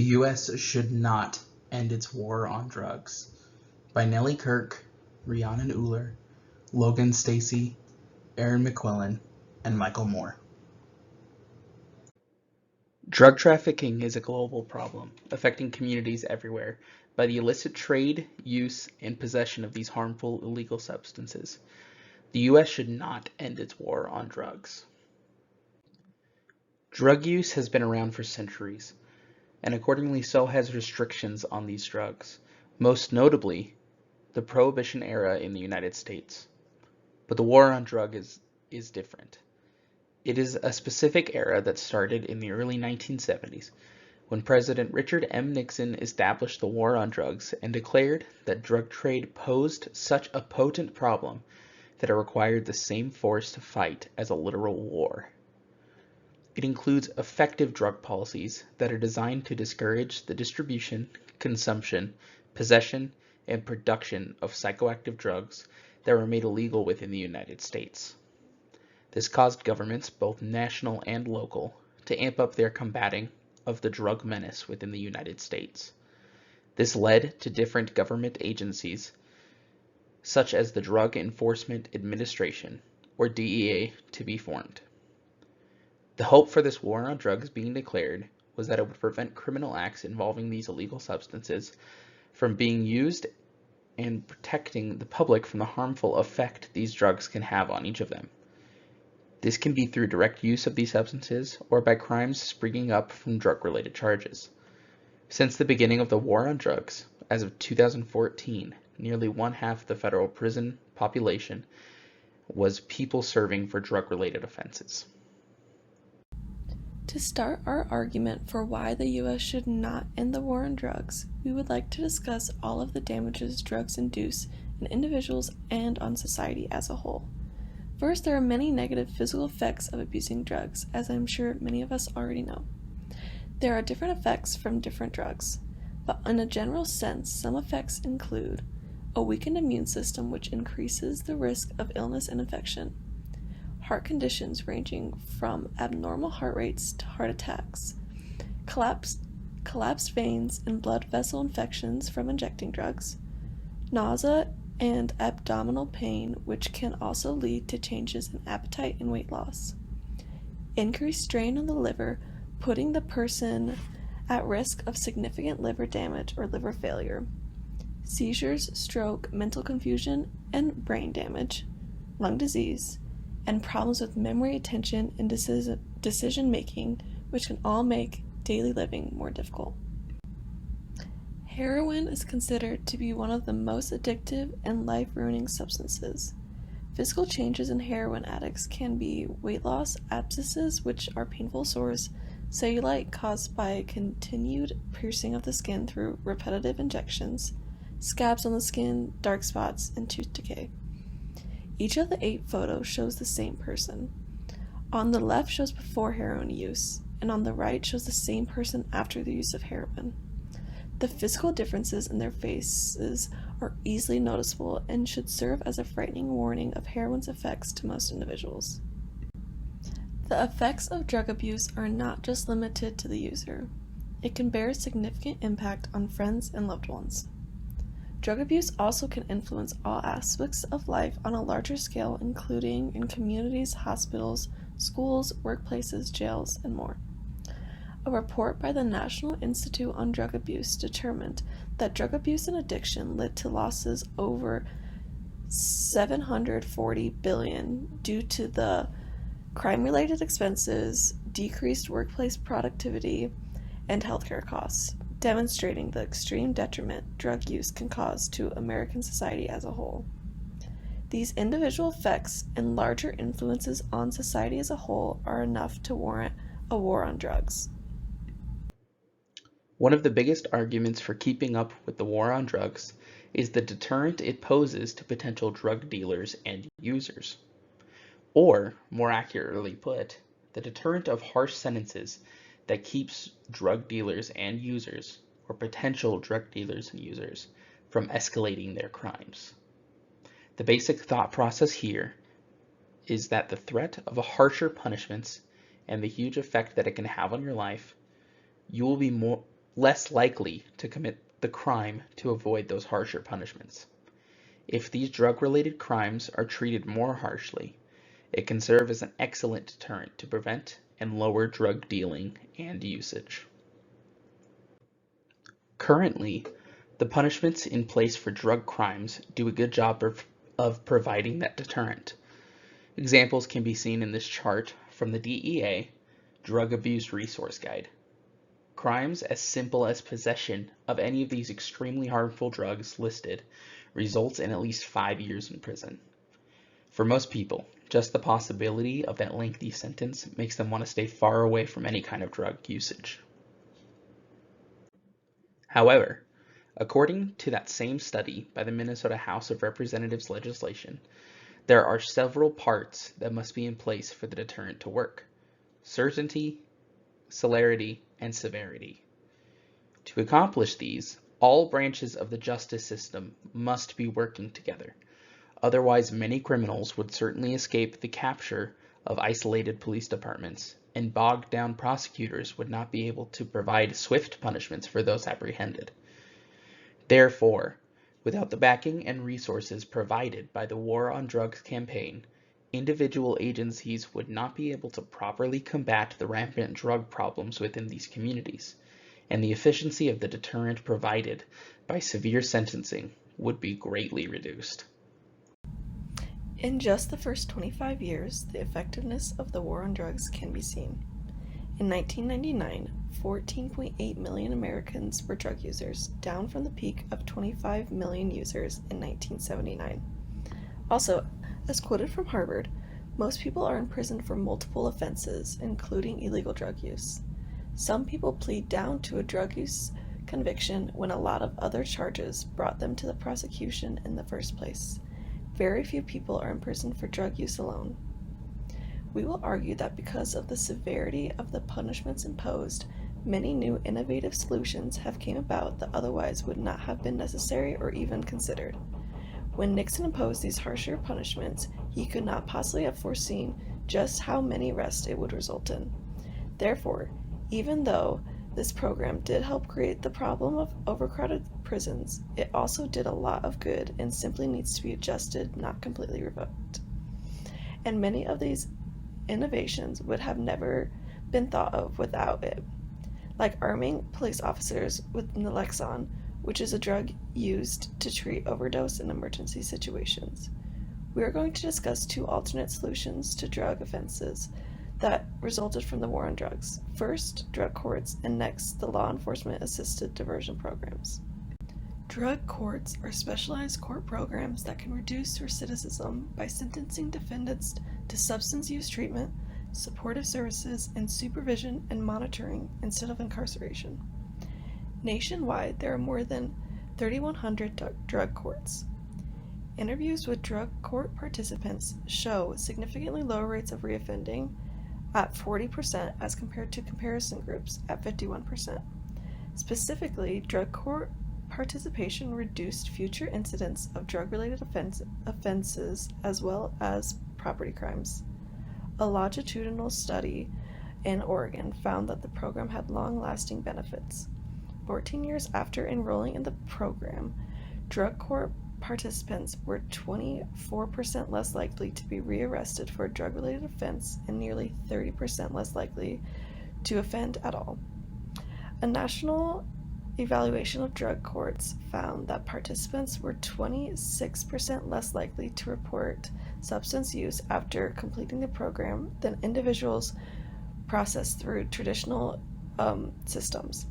The U.S. should not end its war on drugs. By Nellie Kirk, Rhiannon Uller, Logan Stacy, Aaron McQuillan, and Michael Moore. Drug trafficking is a global problem affecting communities everywhere by the illicit trade, use, and possession of these harmful illegal substances. The U.S. should not end its war on drugs. Drug use has been around for centuries, and accordingly so has restrictions on these drugs, most notably the Prohibition era in the United States. But the war on drugs is different. It is a specific era that started in the early 1970s, when President Richard M. Nixon established the war on drugs and declared that drug trade posed such a potent problem that it required the same force to fight as a literal war. It includes effective drug policies that are designed to discourage the distribution, consumption, possession, and production of psychoactive drugs that were made illegal within the United States. This caused governments, both national and local, to amp up their combating of the drug menace within the United States. This led to different government agencies, such as the Drug Enforcement Administration, or DEA, to be formed. The hope for this war on drugs being declared was that it would prevent criminal acts involving these illegal substances from being used and protecting the public from the harmful effect these drugs can have on each of them. This can be through direct use of these substances or by crimes springing up from drug-related charges. Since the beginning of the war on drugs, as of 2014, nearly one-half the federal prison population was people serving for drug-related offenses. To start our argument for why the U.S. should not end the war on drugs, we would like to discuss all of the damages drugs induce in individuals and on society as a whole. First, there are many negative physical effects of abusing drugs, as I'm sure many of us already know. There are different effects from different drugs, but in a general sense, some effects include a weakened immune system, which increases the risk of illness and infection, heart conditions ranging from abnormal heart rates to heart attacks, collapsed veins and blood vessel infections from injecting drugs, nausea and abdominal pain, which can also lead to changes in appetite and weight loss, increased strain on the liver, putting the person at risk of significant liver damage or liver failure, seizures, stroke, mental confusion, and brain damage, lung disease, and problems with memory, attention, and decision-making, which can all make daily living more difficult. Heroin is considered to be one of the most addictive and life-ruining substances. Physical changes in heroin addicts can be weight loss, abscesses, which are painful sores, cellulite caused by continued piercing of the skin through repetitive injections, scabs on the skin, dark spots, and tooth decay. Each of the 8 photos shows the same person. On the left shows before heroin use, and on the right shows the same person after the use of heroin. The physical differences in their faces are easily noticeable and should serve as a frightening warning of heroin's effects to most individuals. The effects of drug abuse are not just limited to the user. It can bear a significant impact on friends and loved ones. Drug abuse also can influence all aspects of life on a larger scale, including in communities, hospitals, schools, workplaces, jails, and more. A report by the National Institute on Drug Abuse determined that drug abuse and addiction led to losses over $740 billion due to the crime-related expenses, decreased workplace productivity, and healthcare costs, demonstrating the extreme detriment drug use can cause to American society as a whole. These individual effects and larger influences on society as a whole are enough to warrant a war on drugs. One of the biggest arguments for keeping up with the war on drugs is the deterrent it poses to potential drug dealers and users. Or, more accurately put, the deterrent of harsh sentences that keeps drug dealers and users, or potential drug dealers and users, from escalating their crimes. The basic thought process here is that the threat of a harsher punishments and the huge effect that it can have on your life, you will be less likely to commit the crime to avoid those harsher punishments. If these drug-related crimes are treated more harshly, it can serve as an excellent deterrent to prevent and lower drug dealing and usage. Currently, the punishments in place for drug crimes do a good job of providing that deterrent. Examples can be seen in this chart from the DEA Drug Abuse Resource Guide. Crimes as simple as possession of any of these extremely harmful drugs listed results in at least 5 years in prison. For most people, just the possibility of that lengthy sentence makes them want to stay far away from any kind of drug usage. However, according to that same study by the Minnesota House of Representatives legislation, there are several parts that must be in place for the deterrent to work: certainty, celerity, and severity. To accomplish these, all branches of the justice system must be working together. Otherwise, many criminals would certainly escape the capture of isolated police departments, and bogged down prosecutors would not be able to provide swift punishments for those apprehended. Therefore, without the backing and resources provided by the War on Drugs campaign, individual agencies would not be able to properly combat the rampant drug problems within these communities, and the efficiency of the deterrent provided by severe sentencing would be greatly reduced. In just the first 25 years, the effectiveness of the war on drugs can be seen. In 1999, 14.8 million Americans were drug users, down from the peak of 25 million users in 1979. Also, as quoted from Harvard, most people are in prison for multiple offenses, including illegal drug use. Some people plead down to a drug use conviction when a lot of other charges brought them to the prosecution in the first place. Very few people are in prison for drug use alone. We will argue that because of the severity of the punishments imposed, many new innovative solutions have came about that otherwise would not have been necessary or even considered. When Nixon imposed these harsher punishments, he could not possibly have foreseen just how many arrests it would result in. Therefore, even though this program did help create the problem of overcrowded prisons, it also did a lot of good and simply needs to be adjusted, not completely revoked. And many of these innovations would have never been thought of without it, like arming police officers with naloxone, which is a drug used to treat overdose in emergency situations. We are going to discuss two alternate solutions to drug offenses that resulted from the war on drugs. First, drug courts, and next, the law enforcement assisted diversion programs. Drug courts are specialized court programs that can reduce recidivism by sentencing defendants to substance use treatment, supportive services, and supervision and monitoring instead of incarceration. Nationwide, there are more than 3,100 drug courts. Interviews with drug court participants show significantly lower rates of reoffending at 40% as compared to comparison groups at 51%. Specifically, drug court participation reduced future incidents of drug-related offenses as well as property crimes. A longitudinal study in Oregon found that the program had long-lasting benefits. 14 years after enrolling in the program, drug court participants were 24% less likely to be rearrested for a drug-related offense and nearly 30% less likely to offend at all. A national evaluation of drug courts found that participants were 26% less likely to report substance use after completing the program than individuals processed through traditional systems.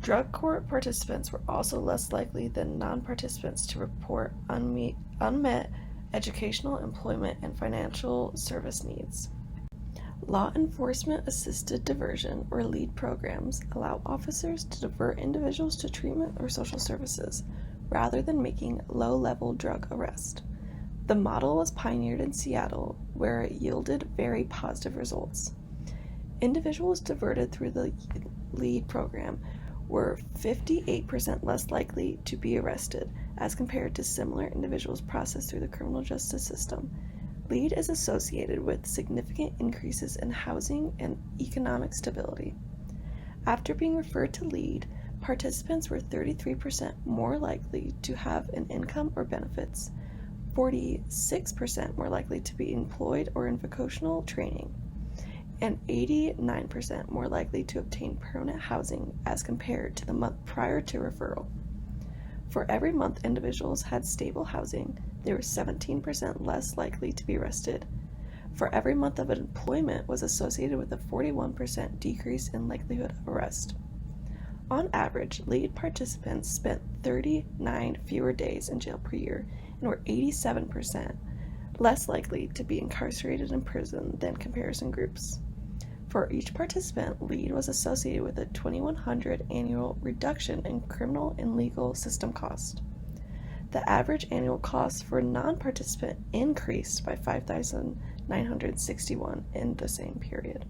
Drug court participants were also less likely than non-participants to report unmet educational, employment, and financial service needs. Law enforcement assisted diversion, or LEAD programs, allow officers to divert individuals to treatment or social services, rather than making low-level drug arrest. The model was pioneered in Seattle, where it yielded very positive results. Individuals diverted through the LEAD program were 58% less likely to be arrested as compared to similar individuals processed through the criminal justice system. LEAD is associated with significant increases in housing and economic stability. After being referred to LEAD, participants were 33% more likely to have an income or benefits, 46% more likely to be employed or in vocational training, and 89% more likely to obtain permanent housing as compared to the month prior to referral. For every month individuals had stable housing, they were 17% less likely to be arrested. For every month of employment was associated with a 41% decrease in likelihood of arrest. On average, LEAD participants spent 39 fewer days in jail per year and were 87% less likely to be incarcerated in prison than comparison groups. For each participant, LEAD was associated with a $2,100 annual reduction in criminal and legal system cost. The average annual cost for a non-participant increased by $5,961 in the same period.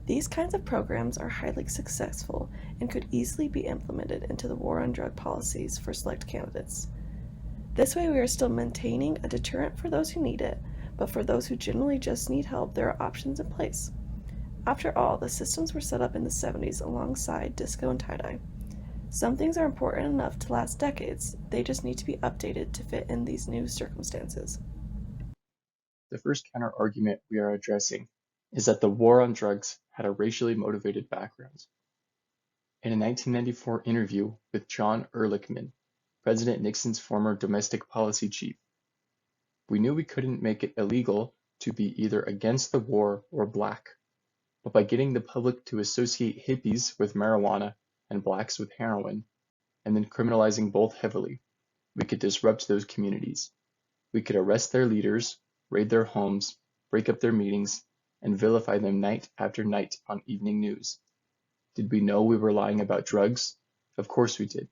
These kinds of programs are highly successful and could easily be implemented into the war on drug policies for select candidates. This way we are still maintaining a deterrent for those who need it, but for those who generally just need help, there are options in place. After all, the systems were set up in the 70s alongside disco and tie-dye. Some things are important enough to last decades, they just need to be updated to fit in these new circumstances. The first counter-argument we are addressing is that the war on drugs had a racially motivated background. In a 1994 interview with John Ehrlichman, President Nixon's former domestic policy chief, we knew we couldn't make it illegal to be either against the war or black, but by getting the public to associate hippies with marijuana and blacks with heroin, and then criminalizing both heavily, we could disrupt those communities. We could arrest their leaders, raid their homes, break up their meetings, and vilify them night after night on evening news. Did we know we were lying about drugs? Of course we did.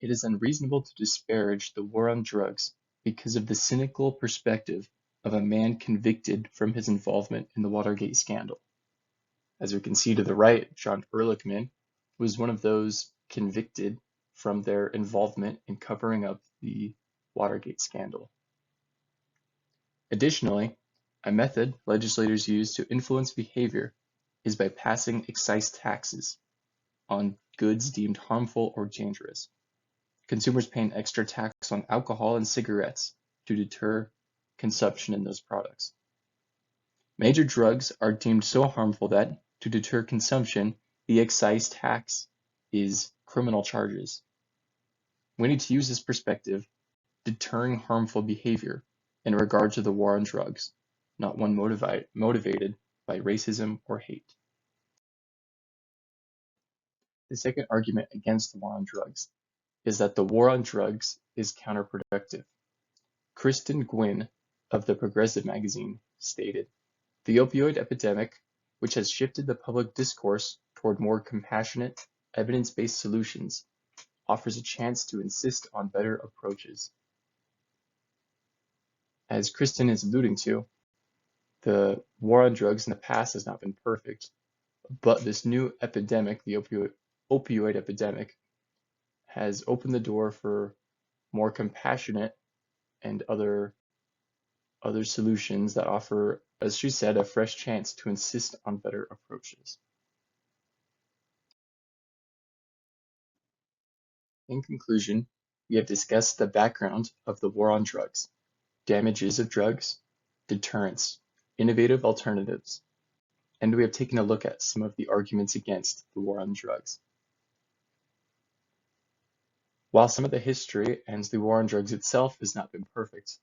It is unreasonable to disparage the war on drugs because of the cynical perspective of a man convicted from his involvement in the Watergate scandal. As we can see to the right, John Ehrlichman was one of those convicted from their involvement in covering up the Watergate scandal. Additionally, a method legislators use to influence behavior is by passing excise taxes on goods deemed harmful or dangerous. Consumers pay an extra tax on alcohol and cigarettes to deter consumption in those products. Major drugs are deemed so harmful that, to deter consumption, the excise tax is criminal charges. We need to use this perspective, deterring harmful behavior in regard to the war on drugs, not one motivated by racism or hate. The second argument against the war on drugs is that the war on drugs is counterproductive. Kristen Gwynn of the Progressive magazine stated, "The opioid epidemic, which has shifted the public discourse toward more compassionate, evidence-based solutions, offers a chance to insist on better approaches." As Kristen is alluding to, the war on drugs in the past has not been perfect, but this new epidemic, the opioid epidemic, has opened the door for more compassionate and other solutions that offer, as she said, a fresh chance to insist on better approaches. In conclusion, we have discussed the background of the war on drugs, damages of drugs, deterrence, innovative alternatives, and we have taken a look at some of the arguments against the war on drugs. While some of the history and the war on drugs itself has not been perfect,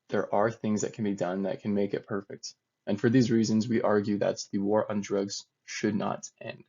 there are things that can be done that can make it perfect. And for these reasons, we argue that the war on drugs should not end.